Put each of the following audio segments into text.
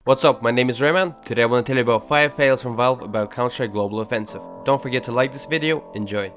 What's up, my name is Rayman. Today I want to tell you about 5 fails from Valve about Counter-Strike Global Offensive. Don't forget to like this video, enjoy.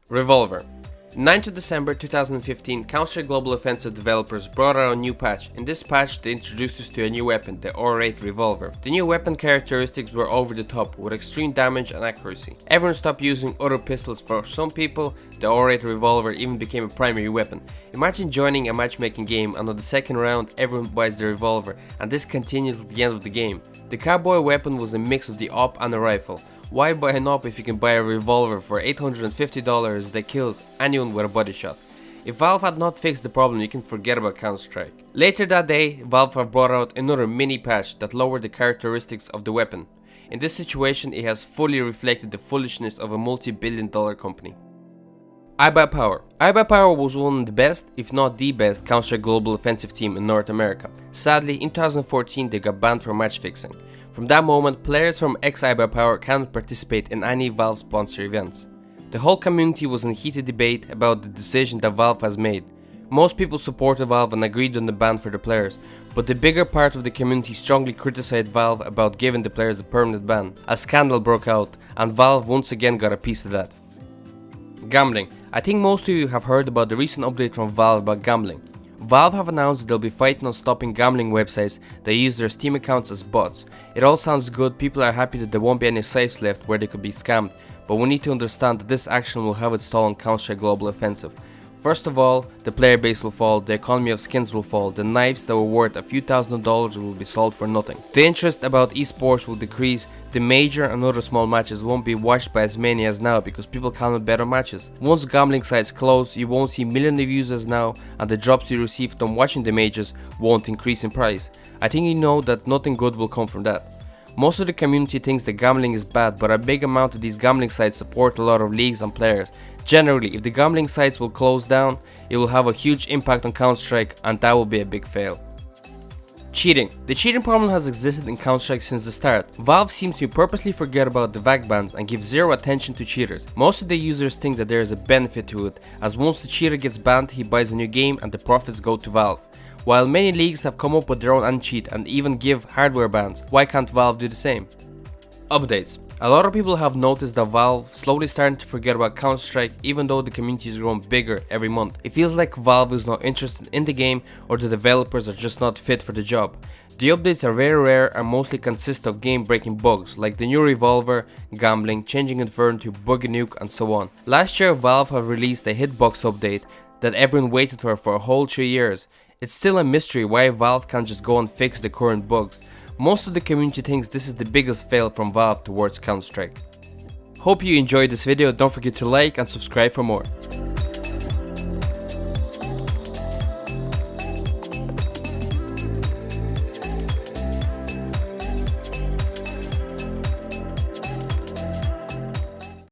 Revolver. 9th of December 2015, Counter-Strike Global Offensive developers brought out a new patch. In this patch, they introduced us to a new weapon, the R8 Revolver. The new weapon characteristics were over the top, with extreme damage and accuracy. Everyone stopped using other pistols. For some people, the R8 Revolver even became a primary weapon. Imagine joining a matchmaking game and on the second round, everyone buys the revolver, and this continued till the end of the game. The cowboy weapon was a mix of the AWP and a rifle. Why buy an AWP if you can buy a revolver for $850 that kills anyone with a body shot? If Valve had not fixed the problem, you can forget about Counter-Strike. Later that day, Valve have brought out another mini patch that lowered the characteristics of the weapon. In this situation, it has fully reflected the foolishness of a multi-billion-dollar company. iBuyPower. iBuyPower was one of the best, if not the best, Counter-Strike Global Offensive team in North America. Sadly, in 2014 they got banned for match fixing. From that moment, players from ex-iBuyPower cannot participate in any Valve sponsor events. The whole community was in heated debate about the decision that Valve has made. Most people supported Valve and agreed on the ban for the players, but the bigger part of the community strongly criticized Valve about giving the players a permanent ban. A scandal broke out, and Valve once again got a piece of that. Gambling. I think most of you have heard about the recent update from Valve about gambling. Valve have announced that they'll be fighting on stopping gambling websites that use their Steam accounts as bots. It all sounds good, people are happy that there won't be any sites left where they could be scammed, but we need to understand that this action will have its toll on Counter-Strike Global Offensive. First of all, the player base will fall, the economy of skins will fall, the knives that were worth a few $1,000s will be sold for nothing. The interest about esports will decrease, the major and other small matches won't be watched by as many as now because people cannot bet on matches. Once gambling sites close, you won't see millions of views as now, and the drops you receive from watching the majors won't increase in price. I think you know that nothing good will come from that. Most of the community thinks that gambling is bad, but a big amount of these gambling sites support a lot of leagues and players. Generally, if the gambling sites will close down, it will have a huge impact on Counter-Strike, and that will be a big fail. Cheating. The cheating problem has existed in Counter-Strike since the start. Valve seems to purposely forget about the VAC bans and give zero attention to cheaters. Most of the users think that there is a benefit to it, as once the cheater gets banned, he buys a new game and the profits go to Valve. While many leagues have come up with their own anti-cheat and even give hardware bans, why can't Valve do the same? Updates. A lot of people have noticed that Valve slowly starting to forget about Counter-Strike even though the community is growing bigger every month. It feels like Valve is not interested in the game or the developers are just not fit for the job. The updates are very rare and mostly consist of game breaking bugs like the new revolver, gambling, changing Inferno to buggy nuke and so on. Last year Valve have released a hitbox update that everyone waited for a whole 3 years. It's still a mystery why Valve can't just go and fix the current bugs. Most of the community thinks this is the biggest fail from Valve towards Counter-Strike. Hope you enjoyed this video, don't forget to like and subscribe for more.